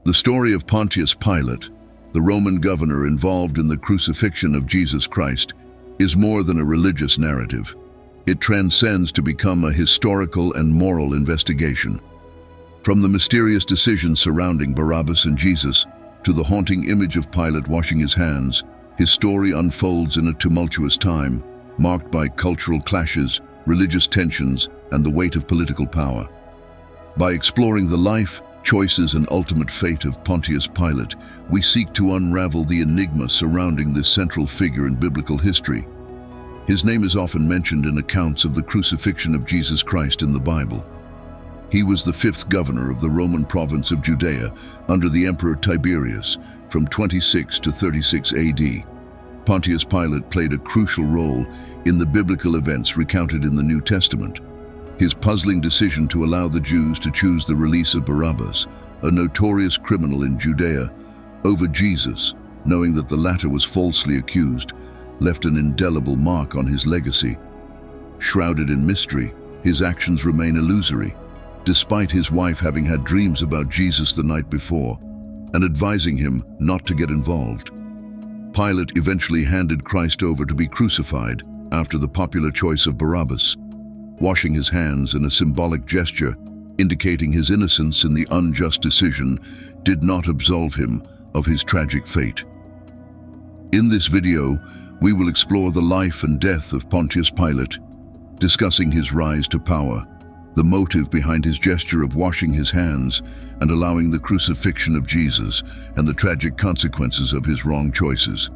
The story of Pontius Pilate, the Roman governor involved in the crucifixion of Jesus Christ, is more than a religious narrative. It transcends to become a historical and moral investigation. From the mysterious decisions surrounding Barabbas and Jesus to the haunting image of Pilate washing his hands, his story unfolds in a tumultuous time, marked by cultural clashes, religious tensions, and the weight of political power. By exploring the life, choices, and ultimate fate of Pontius Pilate, we seek to unravel the enigma surrounding this central figure in biblical history. His name is often mentioned in accounts of the crucifixion of Jesus Christ in the Bible. He was the fifth governor of the Roman province of Judea under the Emperor Tiberius from 26 to 36 AD. Pontius Pilate played a crucial role in the biblical events recounted in the New Testament. His puzzling decision to allow the Jews to choose the release of Barabbas, a notorious criminal in Judea, over Jesus, knowing that the latter was falsely accused, left an indelible mark on his legacy. Shrouded in mystery, his actions remain illusory, despite his wife having had dreams about Jesus the night before and advising him not to get involved. Pilate eventually handed Christ over to be crucified after the popular choice of Barabbas, washing his hands in a symbolic gesture indicating his innocence in the unjust decision did not absolve him of his tragic fate. In this video, we will explore the life and death of Pontius Pilate, discussing his rise to power, the motive behind his gesture of washing his hands and allowing the crucifixion of Jesus, and the tragic consequences of his wrong choices.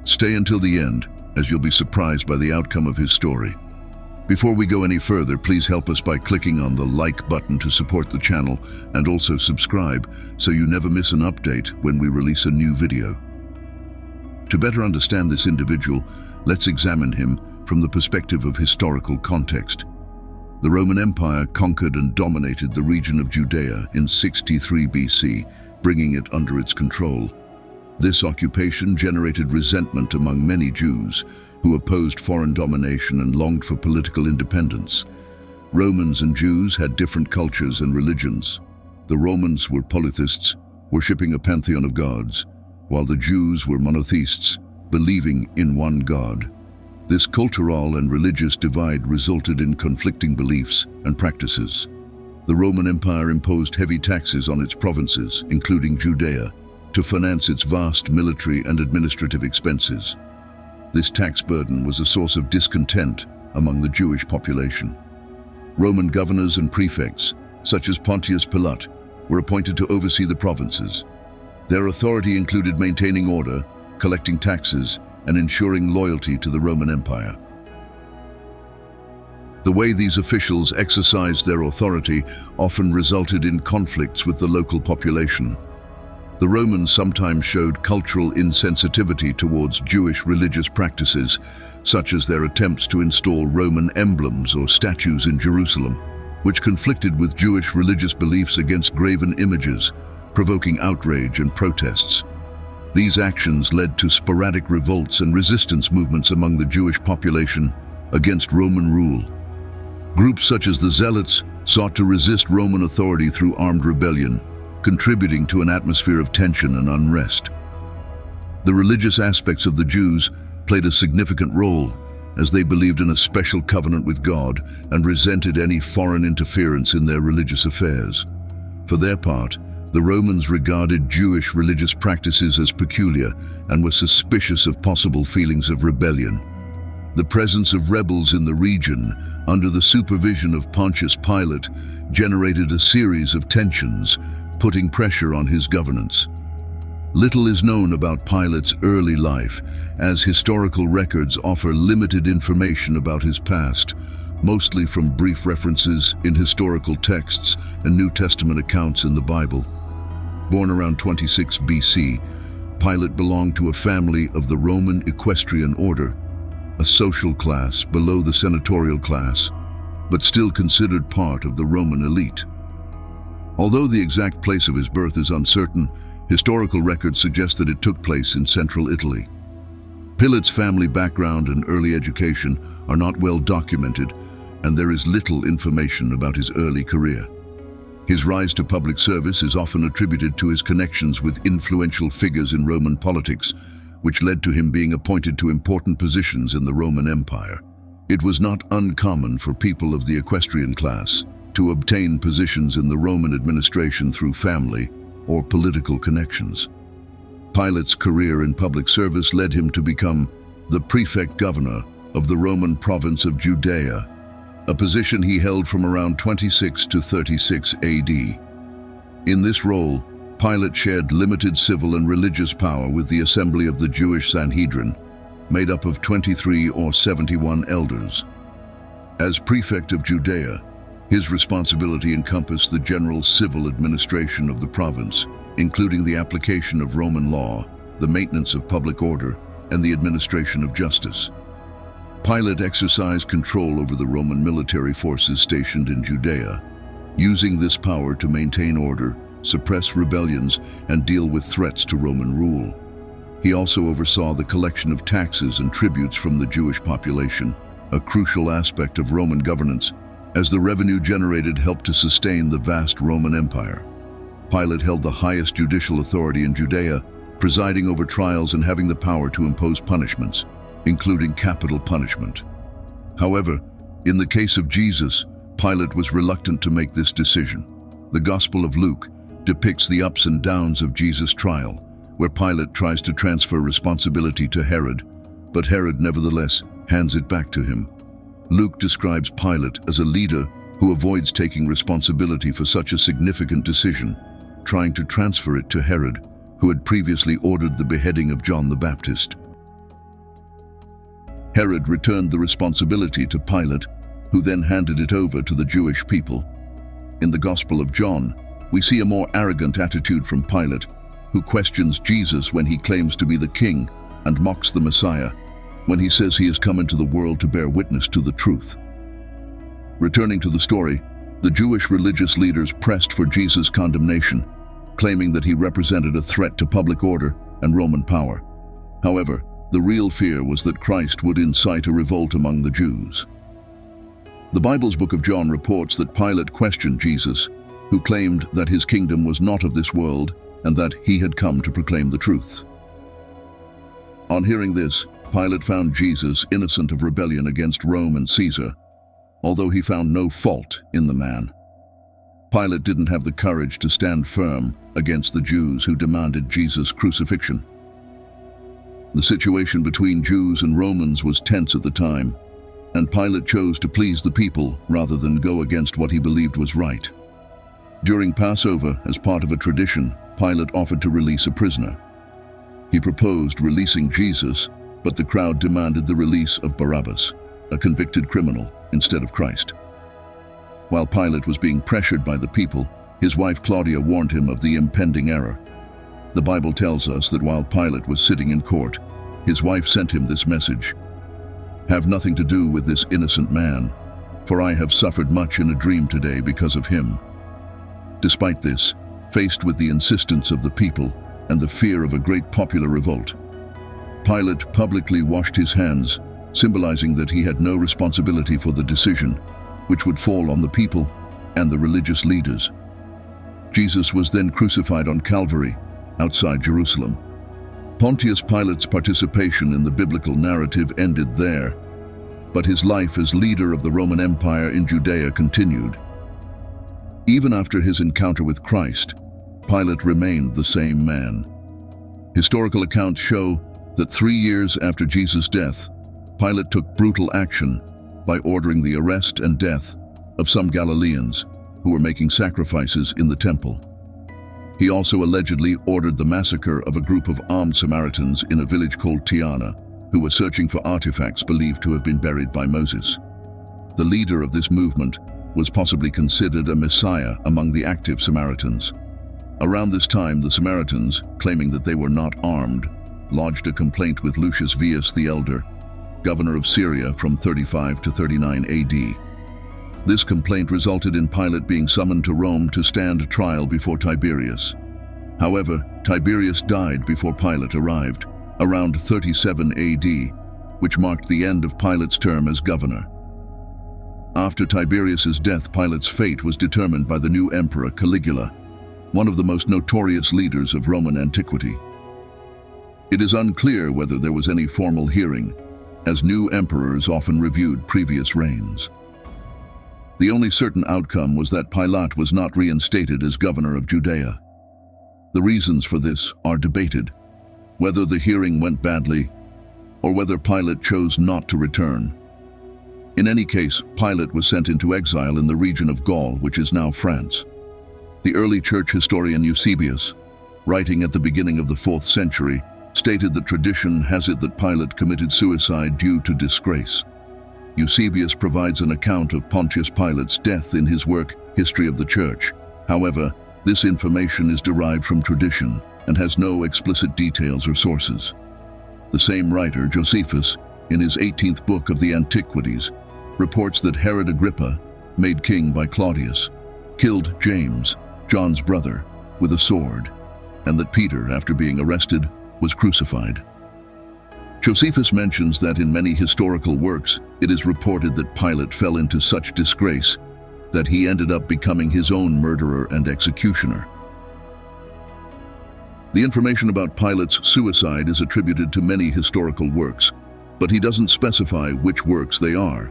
Stay until the end, as you'll be surprised by the outcome of his story. Before we go any further, please help us by clicking on the like button to support the channel and also subscribe so you never miss an update when we release a new video. To better understand this individual, let's examine him from the perspective of historical context. The Roman Empire conquered and dominated the region of Judea in 63 BC, bringing it under its control. This occupation generated resentment among many Jews who opposed foreign domination and longed for political independence. Romans and Jews had different cultures and religions. The Romans were polytheists, worshipping a pantheon of gods, while the Jews were monotheists, believing in one God. This cultural and religious divide resulted in conflicting beliefs and practices. The Roman Empire imposed heavy taxes on its provinces, including Judea, to finance its vast military and administrative expenses. This tax burden was a source of discontent among the Jewish population. Roman governors and prefects, such as Pontius Pilate, were appointed to oversee the provinces. Their authority included maintaining order, collecting taxes, and ensuring loyalty to the Roman Empire. The way these officials exercised their authority often resulted in conflicts with the local population. The Romans sometimes showed cultural insensitivity towards Jewish religious practices, such as their attempts to install Roman emblems or statues in Jerusalem, which conflicted with Jewish religious beliefs against graven images, provoking outrage and protests. These actions led to sporadic revolts and resistance movements among the Jewish population against Roman rule. Groups such as the Zealots sought to resist Roman authority through armed rebellion, contributing to an atmosphere of tension and unrest. The religious aspects of the Jews played a significant role, as they believed in a special covenant with God and resented any foreign interference in their religious affairs. For their part, the Romans regarded Jewish religious practices as peculiar and were suspicious of possible feelings of rebellion. The presence of rebels in the region, under the supervision of Pontius Pilate, generated a series of tensions, putting pressure on his governance. Little is known about Pilate's early life, as historical records offer limited information about his past, mostly from brief references in historical texts and New Testament accounts in the Bible. Born around 26 BC, Pilate belonged to a family of the Roman equestrian order, a social class below the senatorial class, but still considered part of the Roman elite. Although the exact place of his birth is uncertain, historical records suggest that it took place in central Italy. Pilate's family background and early education are not well documented, and there is little information about his early career. His rise to public service is often attributed to his connections with influential figures in Roman politics, which led to him being appointed to important positions in the Roman Empire. It was not uncommon for people of the equestrian class to obtain positions in the Roman administration through family or political connections. Pilate's career in public service led him to become the prefect governor of the Roman province of Judea, a position he held from around 26 to 36 AD. In this role, Pilate shared limited civil and religious power with the assembly of the Jewish Sanhedrin, made up of 23 or 71 elders. As prefect of Judea, his responsibility encompassed the general civil administration of the province, including the application of Roman law, the maintenance of public order, and the administration of justice. Pilate exercised control over the Roman military forces stationed in Judea, using this power to maintain order, suppress rebellions, and deal with threats to Roman rule. He also oversaw the collection of taxes and tributes from the Jewish population, a crucial aspect of Roman governance, as the revenue generated helped to sustain the vast Roman Empire. Pilate held the highest judicial authority in Judea, presiding over trials and having the power to impose punishments, including capital punishment. However, in the case of Jesus, Pilate was reluctant to make this decision. The Gospel of Luke depicts the ups and downs of Jesus' trial, where Pilate tries to transfer responsibility to Herod, but Herod nevertheless hands it back to him. Luke describes Pilate as a leader who avoids taking responsibility for such a significant decision, trying to transfer it to Herod, who had previously ordered the beheading of John the Baptist. Herod returned the responsibility to Pilate, who then handed it over to the Jewish people. In the Gospel of John, we see a more arrogant attitude from Pilate, who questions Jesus when he claims to be the king and mocks the Messiah, when he says he has come into the world to bear witness to the truth. Returning to the story, the Jewish religious leaders pressed for Jesus' condemnation, claiming that he represented a threat to public order and Roman power. However, the real fear was that Christ would incite a revolt among the Jews. The Bible's book of John reports that Pilate questioned Jesus, who claimed that his kingdom was not of this world and that he had come to proclaim the truth. On hearing this, Pilate found Jesus innocent of rebellion against Rome and Caesar, although he found no fault in the man. Pilate didn't have the courage to stand firm against the Jews who demanded Jesus' crucifixion. The situation between Jews and Romans was tense at the time, and Pilate chose to please the people rather than go against what he believed was right. During Passover, as part of a tradition, Pilate offered to release a prisoner. He proposed releasing Jesus, but the crowd demanded the release of Barabbas, a convicted criminal, instead of Christ. While Pilate was being pressured by the people, his wife Claudia warned him of the impending error. The Bible tells us that while Pilate was sitting in court, his wife sent him this message: "Have nothing to do with this innocent man, for I have suffered much in a dream today because of him." Despite this, faced with the insistence of the people and the fear of a great popular revolt, Pilate publicly washed his hands, symbolizing that he had no responsibility for the decision, which would fall on the people and the religious leaders. Jesus was then crucified on Calvary, outside Jerusalem. Pontius Pilate's participation in the biblical narrative ended there, but his life as leader of the Roman Empire in Judea continued. Even after his encounter with Christ, Pilate remained the same man. Historical accounts show that 3 years after Jesus' death, Pilate took brutal action by ordering the arrest and death of some Galileans who were making sacrifices in the temple. He also allegedly ordered the massacre of a group of armed Samaritans in a village called Tiana, who were searching for artifacts believed to have been buried by Moses. The leader of this movement was possibly considered a messiah among the active Samaritans. Around this time, the Samaritans, claiming that they were not armed, lodged a complaint with Lucius Vius the Elder, governor of Syria from 35 to 39 AD. This complaint resulted in Pilate being summoned to Rome to stand trial before Tiberius. However, Tiberius died before Pilate arrived, around 37 AD, which marked the end of Pilate's term as governor. After Tiberius's death, Pilate's fate was determined by the new emperor Caligula, one of the most notorious leaders of Roman antiquity. It is unclear whether there was any formal hearing, as new emperors often reviewed previous reigns. The only certain outcome was that Pilate was not reinstated as governor of Judea. The reasons for this are debated, whether the hearing went badly or whether Pilate chose not to return. In any case, Pilate was sent into exile in the region of Gaul, which is now France. The early church historian Eusebius, writing at the beginning of the 4th century, stated that tradition has it that Pilate committed suicide due to disgrace. Eusebius provides an account of Pontius Pilate's death in his work, History of the Church. However, this information is derived from tradition and has no explicit details or sources. The same writer, Josephus, in his 18th book of the Antiquities, reports that Herod Agrippa, made king by Claudius, killed James, John's brother, with a sword, and that Peter, after being arrested, was crucified. Josephus mentions that in many historical works, it is reported that Pilate fell into such disgrace that he ended up becoming his own murderer and executioner. The information about Pilate's suicide is attributed to many historical works, but he doesn't specify which works they are.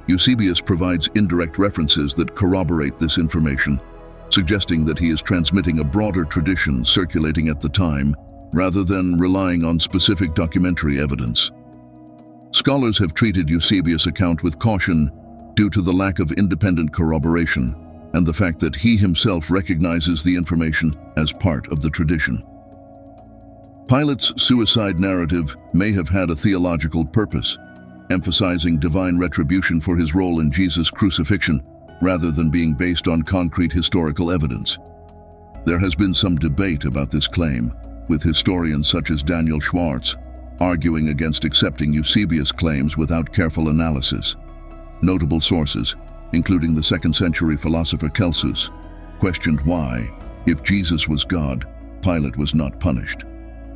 Eusebius provides indirect references that corroborate this information, suggesting that he is transmitting a broader tradition circulating at the time rather than relying on specific documentary evidence. Scholars have treated Eusebius' account with caution due to the lack of independent corroboration and the fact that he himself recognizes the information as part of the tradition. Pilate's suicide narrative may have had a theological purpose, emphasizing divine retribution for his role in Jesus' crucifixion rather than being based on concrete historical evidence. There has been some debate about this claim, with historians such as Daniel Schwartz arguing against accepting Eusebius' claims without careful analysis. Notable sources, including the 2nd century philosopher Celsus, questioned why, if Jesus was God, Pilate was not punished.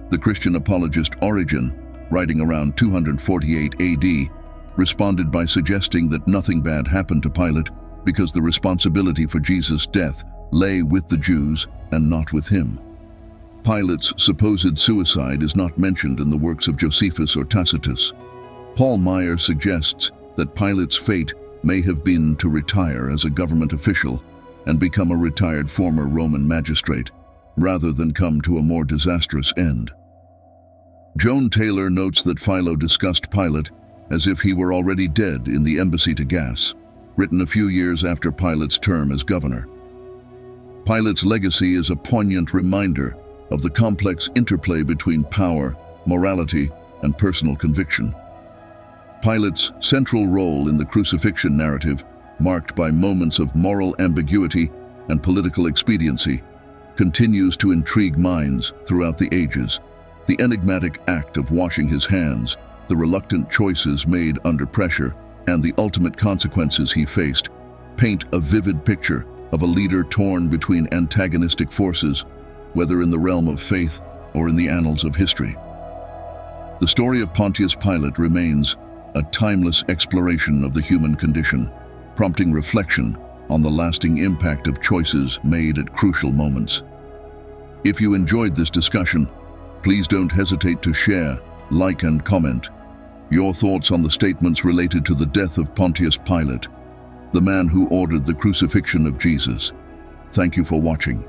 The Christian apologist Origen, writing around 248 AD, responded by suggesting that nothing bad happened to Pilate because the responsibility for Jesus' death lay with the Jews and not with him. Pilate's supposed suicide is not mentioned in the works of Josephus or Tacitus. Paul Meyer suggests that Pilate's fate may have been to retire as a government official and become a retired former Roman magistrate, rather than come to a more disastrous end. Joan Taylor notes that Philo discussed Pilate as if he were already dead in the Embassy to Gas, written a few years after Pilate's term as governor. Pilate's legacy is a poignant reminder of the complex interplay between power, morality, and personal conviction. Pilate's central role in the crucifixion narrative, marked by moments of moral ambiguity and political expediency, continues to intrigue minds throughout the ages. The enigmatic act of washing his hands, the reluctant choices made under pressure, and the ultimate consequences he faced paint a vivid picture of a leader torn between antagonistic forces, whether in the realm of faith or in the annals of history. The story of Pontius Pilate remains a timeless exploration of the human condition, prompting reflection on the lasting impact of choices made at crucial moments. If you enjoyed this discussion, please don't hesitate to share, like, and comment your thoughts on the statements related to the death of Pontius Pilate, the man who ordered the crucifixion of Jesus. Thank you for watching.